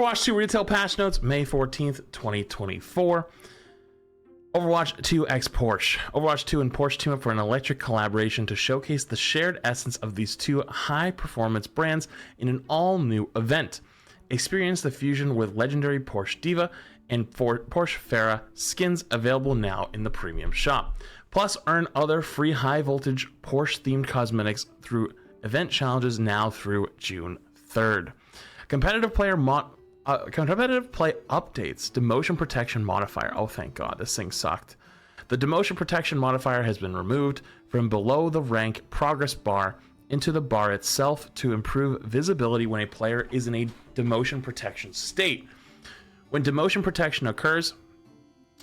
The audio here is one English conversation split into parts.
Overwatch 2 retail patch notes, May 14th, 2024. Overwatch 2 x Porsche. Overwatch 2 and Porsche team up for an electric collaboration to showcase the shared essence of these two high-performance brands in an all-new event. Experience the fusion with legendary Porsche Diva and Porsche Farah skins available now in the premium shop. Plus, earn other free high-voltage Porsche-themed cosmetics through event challenges now through June 3rd. Competitive play updates. Demotion protection modifier. Oh, thank God, this thing sucked. The demotion protection modifier has been removed from below the rank progress bar into the bar itself to improve visibility when a player is in a demotion protection state. When demotion protection occurs,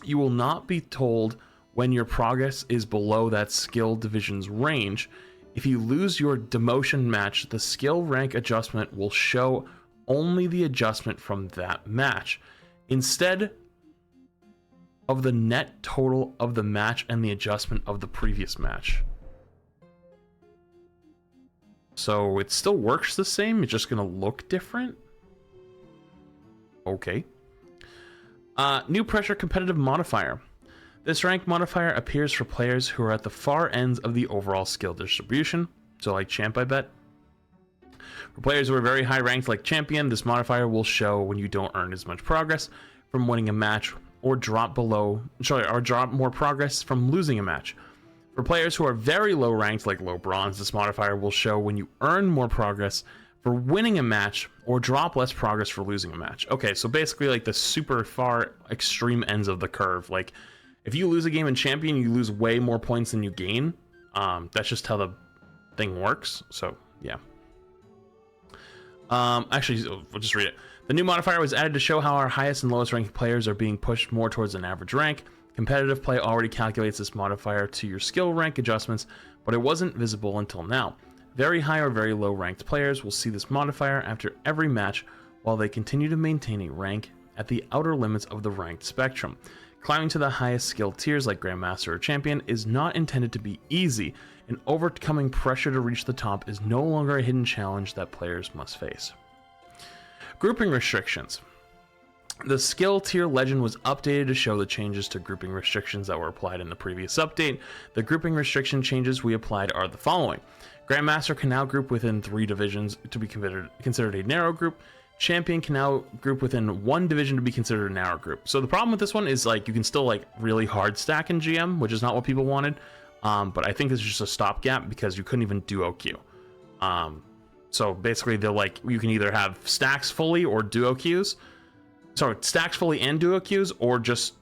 you will not be told when your progress is below that skill division's range. If you lose your demotion match, the skill rank adjustment will show only the adjustment from that match, instead of the net total of the match and the adjustment of the previous match. So it still works the same, it's just gonna look different. Okay. New pressure competitive modifier. This rank modifier appears for players who are at the far ends of the overall skill distribution, so like champ, I bet. For players who are very high ranked like champion, this modifier will show when you don't earn as much progress from winning a match, or drop more progress from losing a match. For players who are very low ranked like low bronze, this modifier will show when you earn more progress for winning a match, or drop less progress for losing a match. Okay, so basically like the super far extreme ends of the curve. Like if you lose a game in champion, you lose way more points than you gain. That's just how the thing works. So yeah. Actually, we'll just read it. The new modifier was added to show how our highest and lowest ranking players are being pushed more towards an average rank. Competitive play already calculates this modifier to your skill rank adjustments, but it wasn't visible until now. Very high or very low ranked players will see this modifier after every match while they continue to maintain a rank at the outer limits of the ranked spectrum. Climbing to the highest skill tiers like Grandmaster or Champion is not intended to be easy, and overcoming pressure to reach the top is no longer a hidden challenge that players must face. Grouping restrictions. The skill tier legend was updated to show the changes to grouping restrictions that were applied in the previous update. The grouping restriction changes we applied are the following. Grandmaster can now group within 3 divisions to be considered a narrow group. Champion can now group within 1 division to be considered a narrow group. So the problem with this one is like you can still like really hard stack in GM, which is not what people wanted. But I think this is just a stopgap because you couldn't even duo queue. So basically they're like, you can either have stacks fully or duo queues. So stacks fully and duo queues, or just,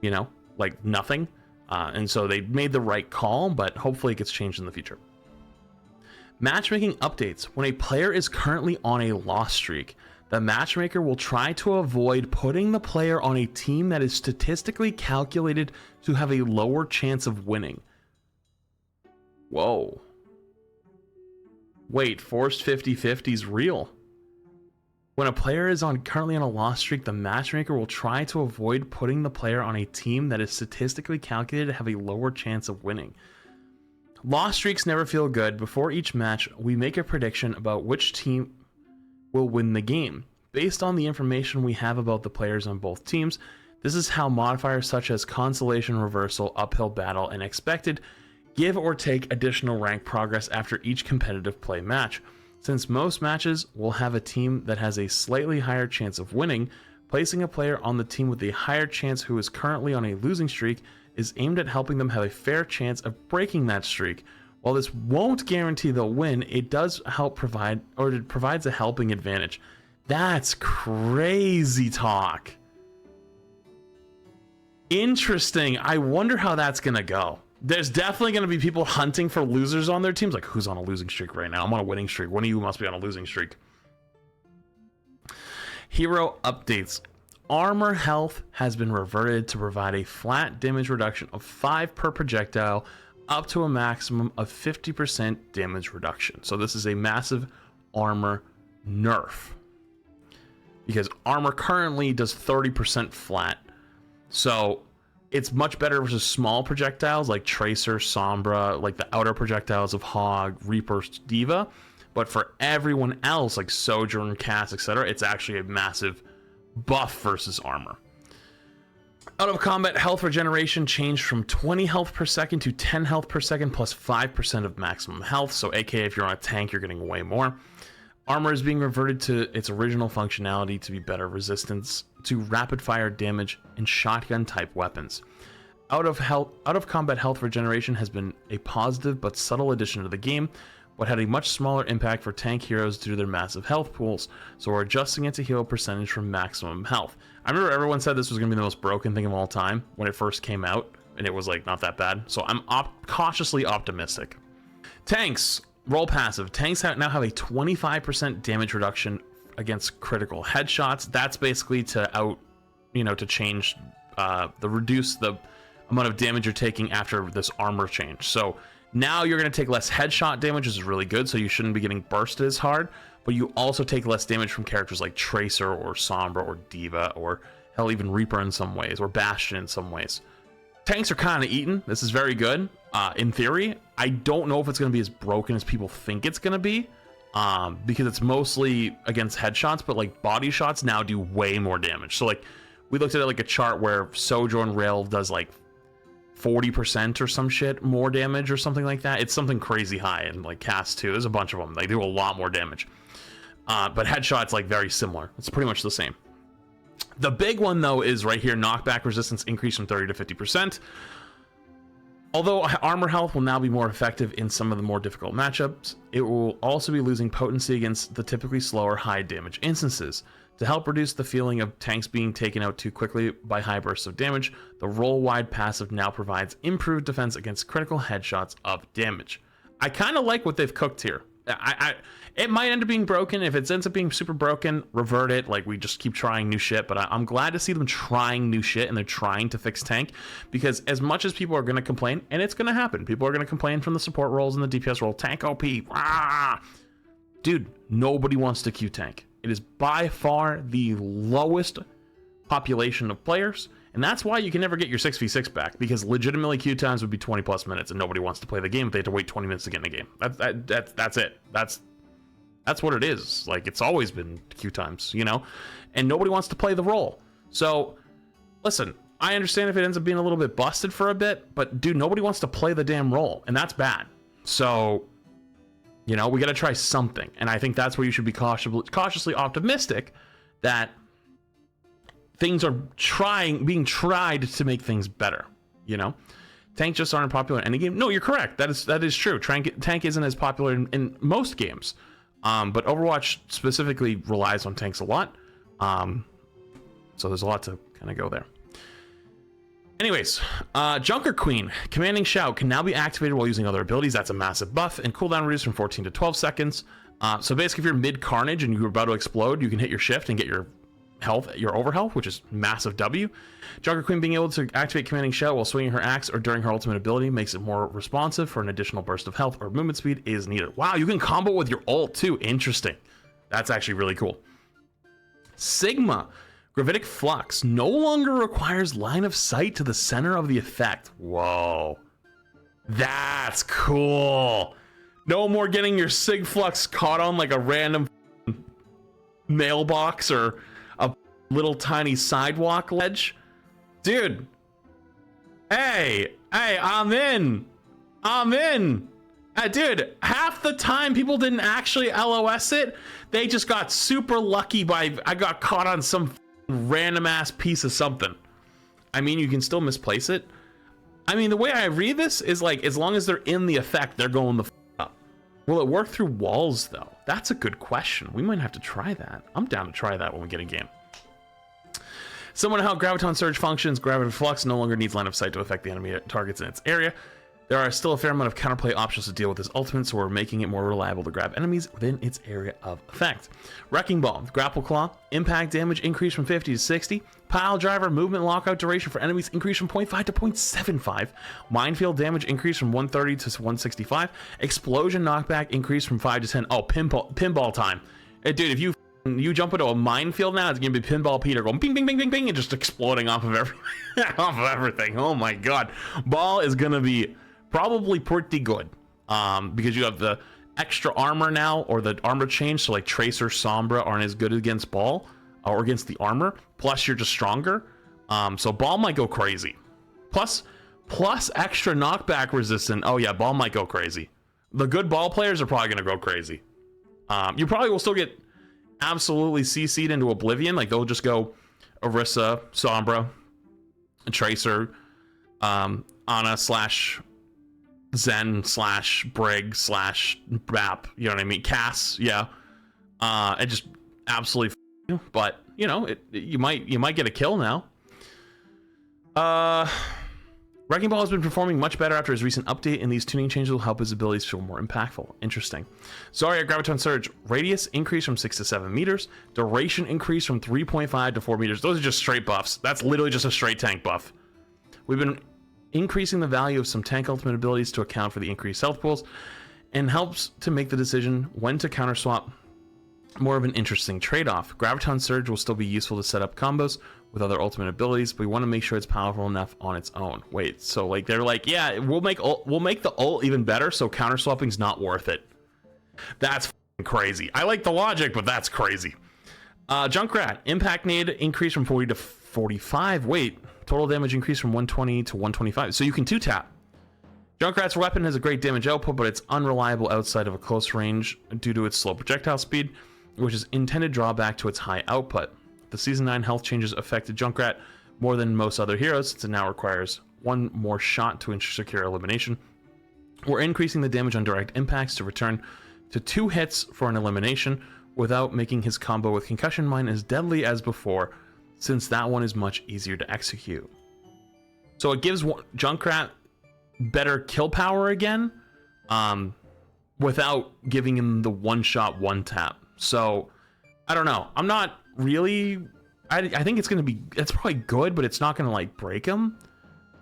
you know, like nothing. And so they made the right call, but hopefully it gets changed in the future. Matchmaking updates. When a player is currently on a loss streak, the matchmaker will try to avoid putting the player on a team that is statistically calculated to have a lower chance of winning. Whoa. Wait, forced 50-50 is real. When a player is currently on a loss streak, the matchmaker will try to avoid putting the player on a team that is statistically calculated to have a lower chance of winning. Loss streaks never feel good. Before each match, we make a prediction about which team will win the game. Based on the information we have about the players on both teams, this is how modifiers such as consolation, reversal, uphill battle, and expected give or take additional rank progress after each competitive play match. Since most matches will have a team that has a slightly higher chance of winning, placing a player on the team with a higher chance who is currently on a losing streak is aimed at helping them have a fair chance of breaking that streak. While this won't guarantee they'll win, it does help provide, or it provides a helping advantage. That's crazy talk. Interesting. I wonder how that's gonna go. There's definitely going to be people hunting for losers on their teams. Like, who's on a losing streak right now? I'm on a winning streak. One of you must be on a losing streak. Hero updates. Armor health has been reverted to provide a flat damage reduction of 5 per projectile, up to a maximum of 50% damage reduction. So this is a massive armor nerf, because armor currently does 30% flat. So it's much better versus small projectiles like Tracer, Sombra, like the outer projectiles of Hog, Reaper, Diva. but for everyone else, like Sojourn, Cass, etc., it's actually a massive buff versus armor. Out of combat health regeneration changed from 20 health per second to 10 health per second plus 5% of maximum health. So aka if you're on a tank, you're getting way more. Armor is being reverted to its original functionality to be better resistance to rapid fire damage and shotgun type weapons. Out of combat health regeneration has been a positive but subtle addition to the game, but had a much smaller impact for tank heroes due to their massive health pools, so we're adjusting it to heal percentage from maximum health. I remember everyone said this was going to be the most broken thing of all time when it first came out, and it was like not that bad, so I'm cautiously optimistic. Tanks, roll passive. Tanks now have a 25% damage reduction against critical headshots. That's basically to change, reduce the amount of damage you're taking after this armor change. So now you're going to take less headshot damage, which is really good, so you shouldn't be getting bursted as hard, but you also take less damage from characters like Tracer or Sombra or Diva or hell, even Reaper in some ways, or Bastion in some ways. Tanks are kind of eaten. This is very good. In theory, I don't know if it's going to be as broken as people think it's going to be, because it's mostly against headshots, but like body shots now do way more damage. So like we looked at it like a chart where Sojourn Rail does like 40% or some shit more damage or something like that. It's something crazy high. And like Cass too, there's a bunch of them. They do a lot more damage. But headshots like very similar. It's pretty much the same. The big one though is right here, knockback resistance increase from 30 to 50%. Although armor health will now be more effective in some of the more difficult matchups, it will also be losing potency against the typically slower high damage instances. To help reduce the feeling of tanks being taken out too quickly by high bursts of damage, the roll-wide passive now provides improved defense against critical headshots of damage. I kind of like what they've cooked here. It might end up being broken. If it ends up being super broken, revert it. Like, we just keep trying new shit, but I'm glad to see them trying new shit, and they're trying to fix tank, because as much as people are going to complain, and it's going to happen, people are going to complain from the support roles and the DPS role, tank OP, dude, nobody wants to queue tank. It is by far the lowest population of players, and that's why you can never get your 6v6 back, because legitimately queue times would be 20 plus minutes, and nobody wants to play the game if they have to wait 20 minutes to get in the game. That's it. That's what it is. Like, it's always been queue times, you know? And nobody wants to play the role. So, listen, I understand if it ends up being a little bit busted for a bit, but dude, nobody wants to play the damn role, and that's bad. So, you know, we got to try something. And I think that's where you should be cautiously optimistic that things are being tried to make things better, you know? Tanks just aren't popular in any game. No, you're correct. That is true. Tank isn't as popular in most games. But Overwatch specifically relies on tanks a lot. So there's a lot to kind of go there. Anyways, Junker Queen, Commanding Shout can now be activated while using other abilities. That's a massive buff, and cooldown reduced from 14 to 12 seconds. So basically, if you're mid carnage and you're about to explode, you can hit your shift and get your health, your overhealth, which is massive W. Junker Queen being able to activate Commanding Shout while swinging her axe or during her ultimate ability makes it more responsive for an additional burst of health or movement speed is needed. Wow, you can combo with your ult too. Interesting. That's actually really cool. Sigma. Gravitic Flux no longer requires line of sight to the center of the effect. Whoa. That's cool. No more getting your Sig Flux caught on like a random mailbox or a little tiny sidewalk ledge. Dude. Hey, I'm in. Dude, half the time people didn't actually LOS it. They just got super lucky by, I got caught on some random ass piece of something. I mean, you can still misplace it. I mean, the way I read this is like, as long as they're in the effect, they're going the up. Will it work through walls though? That's a good question. We might have to try that. I'm down to try that when we get a game. Similar to how Graviton Surge functions, Graviton Flux no longer needs line of sight to affect the enemy targets in its area. There are still a fair amount of counterplay options to deal with this ultimate, so we're making it more reliable to grab enemies within its area of effect. Wrecking Ball, Grapple Claw, impact damage increased from 50 to 60. Pile Driver, movement lockout duration for enemies increased from 0.5 to 0.75. Minefield damage increased from 130 to 165. Explosion knockback increased from 5 to 10. Oh, pinball time. Hey, dude, if you jump into a minefield now, it's gonna be Pinball Peter going bing, bing, bing, bing, bing, and just exploding off of everything. Oh my god. Ball is gonna be probably pretty good, because you have the extra armor now, or the armor change, so like Tracer, Sombra aren't as good against Ball or against the armor. Plus, you're just stronger. So Ball might go crazy. Plus extra knockback resistant. Oh yeah, Ball might go crazy. The good Ball players are probably gonna go crazy. You probably will still get absolutely CC'd into oblivion. Like they'll just go Orisa, Sombra, Tracer, Ana slash Zen slash Brig slash Bap, you know what I mean? Cass, yeah. And just absolutely but you know, you might get a kill now. Wrecking Ball has been performing much better after his recent update, and these tuning changes will help his abilities feel more impactful. Interesting. Zarya Graviton Surge. Radius increase from 6 to 7 meters. Duration increase from 3.5 to 4 meters. Those are just straight buffs. That's literally just a straight tank buff. We've been increasing the value of some tank ultimate abilities to account for the increased health pools, and helps to make the decision when to counter swap more of an interesting trade-off. Graviton Surge will still be useful to set up combos with other ultimate abilities, but we want to make sure it's powerful enough on its own. Wait, so like they're like, yeah, we'll make the ult even better, so counter swapping's not worth it. That's crazy. I like the logic, but that's crazy. Junkrat, impact need increase from 40 to 45. Wait, total damage increase from 120 to 125. So you can 2-tap. Junkrat's weapon has a great damage output, but it's unreliable outside of a close range due to its slow projectile speed, which is intended drawback to its high output. The Season 9 health changes affected Junkrat more than most other heroes, since it now requires one more shot to secure elimination. We're increasing the damage on direct impacts to return to 2 hits for an elimination, without making his combo with Concussion Mine as deadly as before, since that one is much easier to execute. So it gives Junkrat better kill power again, without giving him the one-shot, one-tap. So, I don't know. I'm not really... I think it's going to be... It's probably good, but it's not going to, like, break him.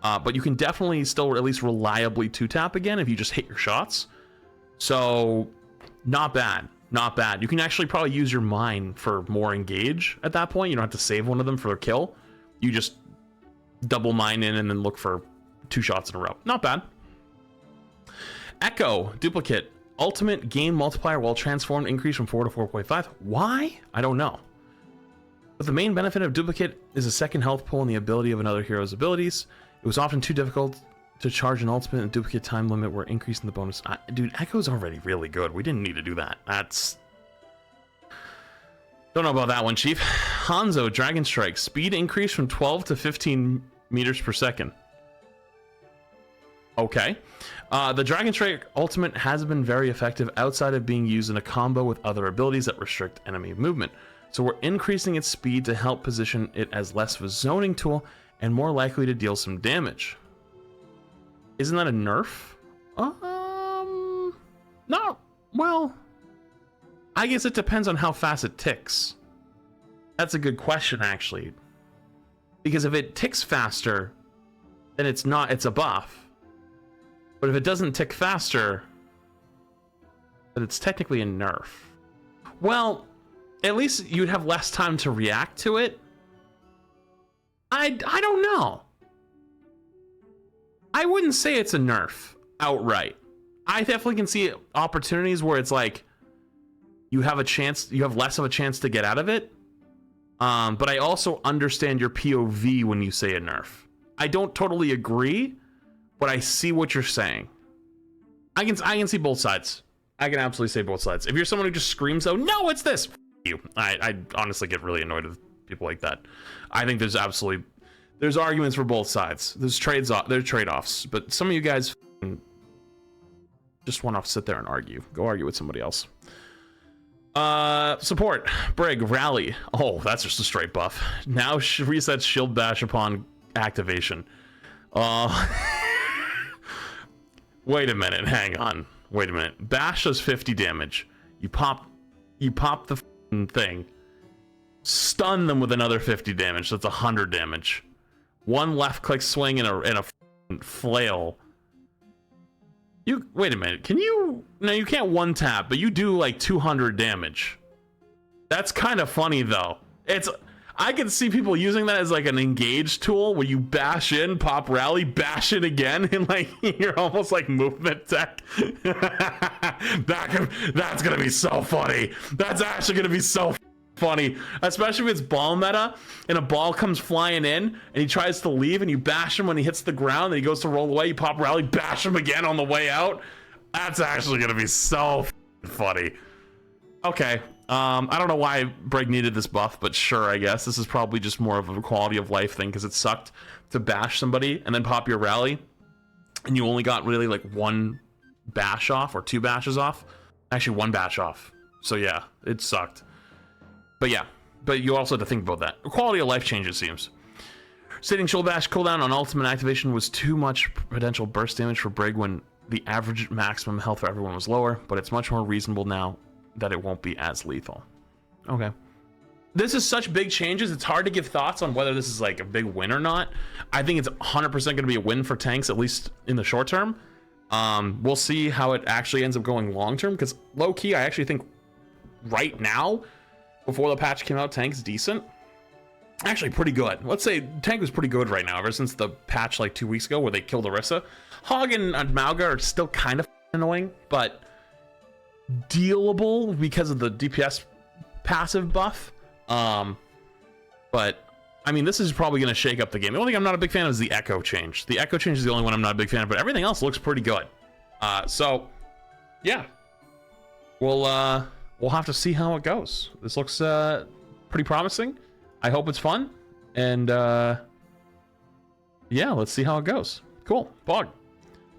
But you can definitely still at least reliably 2-tap again if you just hit your shots. So, not bad. Not bad. You can actually probably use your mine for more engage at that point. You don't have to save one of them for a kill. You just double mine in and then look for 2 shots in a row. Not bad. Echo, duplicate. Ultimate gain multiplier while transformed increase from 4 to 4.5. Why? I don't know. But the main benefit of duplicate is a second health pool and the ability of another hero's abilities. It was often too difficult to charge an ultimate and duplicate time limit were increasing the bonus. Dude, Echo's already really good. We didn't need to do that. That's... Don't know about that one, Chief. Hanzo, Dragon Strike. Speed increase from 12 to 15 meters per second. Okay. The Dragon Strike ultimate has been very effective outside of being used in a combo with other abilities that restrict enemy movement. So we're increasing its speed to help position it as less of a zoning tool and more likely to deal some damage. Isn't that a nerf? No. Well, I guess it depends on how fast it ticks. That's a good question, actually. Because if it ticks faster, then it's a buff. But if it doesn't tick faster, then it's technically a nerf. Well, at least you'd have less time to react to it. I don't know. I wouldn't say it's a nerf outright. I definitely can see opportunities where it's like you have less of a chance to get out of it. But I also understand your POV when you say a nerf. I don't totally agree, but I see what you're saying. I can see both sides. I can absolutely say both sides. If you're someone who just screams, "Oh no, it's this," you. I honestly get really annoyed with people like that. I think there's arguments for both sides. There's trade-offs, but some of you guys just want to sit there and argue. Go argue with somebody else. Support. Brig, rally. Oh, that's just a straight buff. Now resets shield bash upon activation. Wait a minute, hang on. Wait a minute. Bash does 50 damage. You pop the thing. Stun them with another 50 damage. That's 100 damage. One left click swing and a flail. Wait a minute. Can you? No, you can't one tap, but you do like 200 damage. That's kind of funny though. I can see people using that as like an engage tool where you bash in, pop rally, bash it again, and like you're almost like movement tech. That's gonna be so funny. That's actually gonna be so funny, especially if it's ball meta and a ball comes flying in and he tries to leave and you bash him when he hits the ground and he goes to roll away, you pop rally, bash him again on the way out. That's actually gonna be so funny. Okay, I don't know why Brig needed this buff, but sure, I guess this is probably just more of a quality of life thing because it sucked to bash somebody and then pop your rally and you only got really like one bash off or two bashes off. Actually, one bash off. So yeah, it sucked. But yeah, but you also have to think about that. Quality of life changes, seems. Stating shoulder bash cooldown on ultimate activation was too much potential burst damage for Brig when the average maximum health for everyone was lower, but it's much more reasonable now that it won't be as lethal. Okay. This is such big changes, it's hard to give thoughts on whether this is like a big win or not. I think it's 100% going to be a win for tanks, at least in the short term. We'll see how it actually ends up going long term, because low-key, I actually think right now, before the patch came out, tank's decent. Actually pretty good. Let's say tank was pretty good right now, ever since the patch like 2 weeks ago where they killed Orisa. Hog and Mauga are still kind of annoying, but dealable because of the DPS passive buff. But I mean, this is probably going to shake up the game. The only thing I'm not a big fan of is the echo change. The echo change is the only one I'm not a big fan of, but everything else looks pretty good. So yeah, we'll have to see how it goes. This looks pretty promising. I hope it's fun, and yeah, let's see how it goes. Cool. Bog.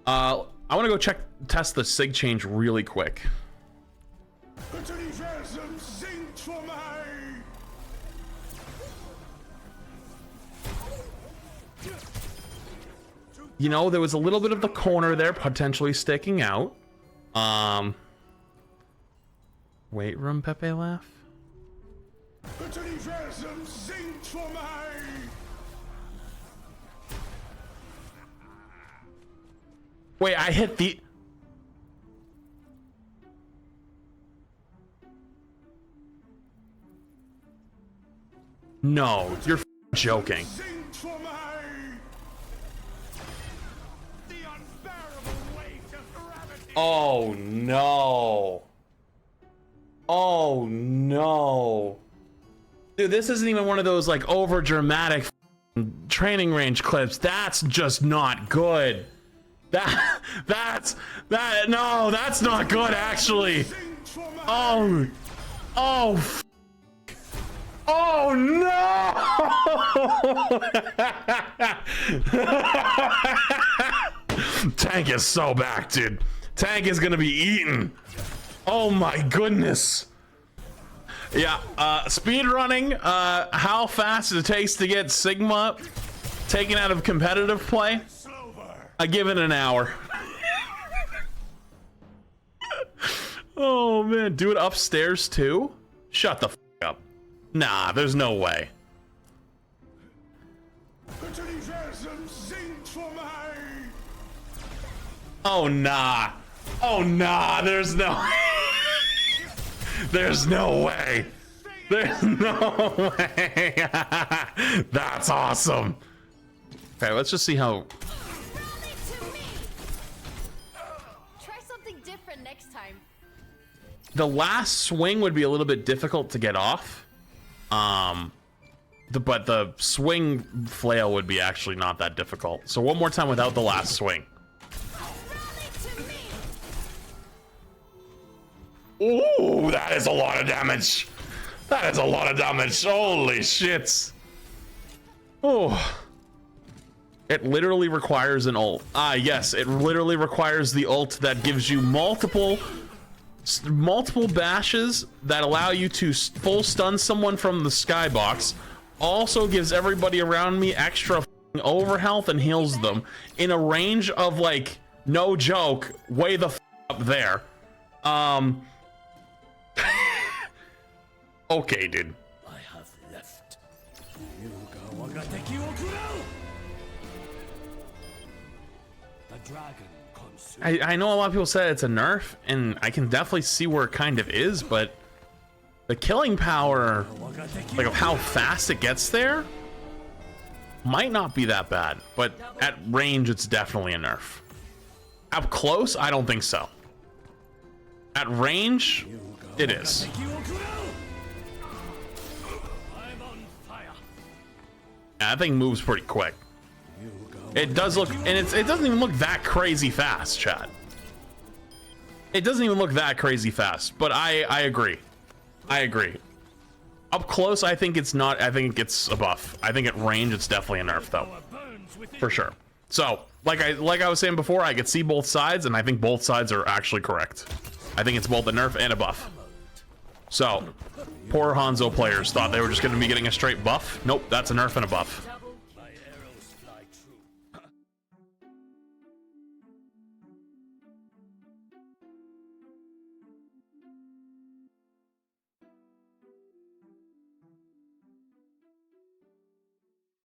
I want to go test the sig change really quick. You know, there was a little bit of the corner there potentially sticking out. Weight room Pepe laugh. Wait, I hit the... No, you're joking. Oh no. Oh no. Dude, this isn't even one of those like over dramatic training range clips. That's just not good. That's not good actually. Oh no. Tank is so back, dude. Tank is gonna be eaten. Oh my goodness. Yeah, speed running, how fast it takes to get Sigma taken out of competitive play. I give it an hour. Oh man, do it upstairs too? Shut the f up. Nah, there's no way. Oh nah. Oh nah, there's no there's no way. There's no way. That's awesome. Okay, let's just see how. Try something different next time. The last swing would be a little bit difficult to get off. But the swing flail would be actually not that difficult. So one more time without the last swing. Ooh, that is a lot of damage. That is a lot of damage. Holy shit. Oh. It literally requires an ult. Ah, yes, it literally requires the ult that gives you multiple bashes that allow you to full stun someone from the skybox. Also gives everybody around me extra over health and heals them in a range of like, no joke, way the f up there. Okay, dude. I have left. The dragon I know a lot of people said it's a nerf, and I can definitely see where it kind of is, but The killing power, like of how fast it gets there, might not be that bad, but at range, it's definitely a nerf. Up close, I don't think so. At range, it is. That thing moves pretty quick. It does look, and it doesn't even look that crazy fast, chat. It doesn't even look that crazy fast, but I agree. I agree. Up close, I think it's not. I think it gets a buff. I think at range, it's definitely a nerf, though, for sure. So, like I was saying before, I could see both sides, and I think both sides are actually correct. I think it's both a nerf and a buff. So, poor Hanzo players thought they were just going to be getting a straight buff. Nope, that's a nerf and a buff.